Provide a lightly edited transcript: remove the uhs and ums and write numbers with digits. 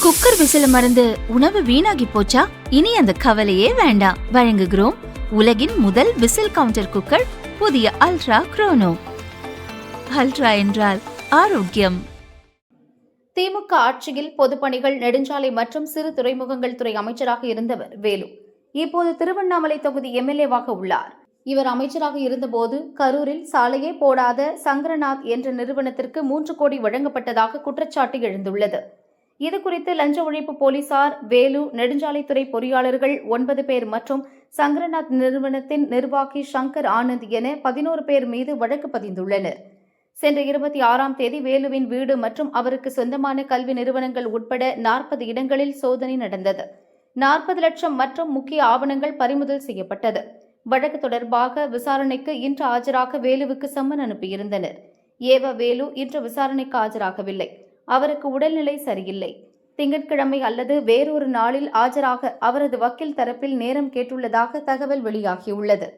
Cooker விசில மறந்து உணவு வீணாகி போச்சா? இனி அந்த கவலையே வேண்டாம். வழங்குகிறோம் உலகின் முதல் விசில் கவுண்டர் குக்கர், புதிய அல்ட்ரா குரோனோ. அல்ட்ரா என்றால் ஆரோக்கியம். திமுக ஆட்சியில் பொதுப்பணிகள், நெடுஞ்சாலை மற்றும் சிறு துறைமுகங்கள் துறை அமைச்சராக இருந்தவர் வேலு. இப்போது திருவண்ணாமலை தொகுதி எம்எல்ஏவாக உள்ளார். இவர் அமைச்சராக இருந்தபோது கரூரில் சாலையே போடாத சங்கரநாத் என்ற நிறுவனத்திற்கு 3 கோடி வழங்கப்பட்டதாக குற்றச்சாட்டு எழுந்துள்ளது. இதுகுறித்து லஞ்ச ஒழிப்பு போலீசார் வேலு, நெடுஞ்சாலைத்துறை பொறியாளர்கள் 9 பேர் மற்றும் சங்கரநாத் நிறுவனத்தின் நிர்வாகி சங்கர் ஆனந்த் என 11 பேர் மீது வழக்கு பதிந்துள்ளனர். சென்ற 26ஆம் தேதி வேலுவின் வீடு மற்றும் அவருக்கு சொந்தமான கல்வி நிறுவனங்கள் உட்பட 40 இடங்களில் சோதனை நடந்தது. 40 லட்சம் மற்றும் முக்கிய ஆவணங்கள் பறிமுதல் செய்யப்பட்டது. வழக்கு தொடர்பாக விசாரணைக்கு இன்று ஆஜராக வேலுவுக்கு சம்மன் அனுப்பியிருந்தனர். வேலு இன்று விசாரணைக்கு ஆஜராகவில்லை. அவருக்கு உடல்நிலை சரியில்லை. திங்கட்கிழமை அல்லது வேறொரு நாளில் ஆஜராக அவரது வக்கீல் தரப்பில் நேரம் கேட்டுள்ளதாக தகவல் வெளியாகியுள்ளது.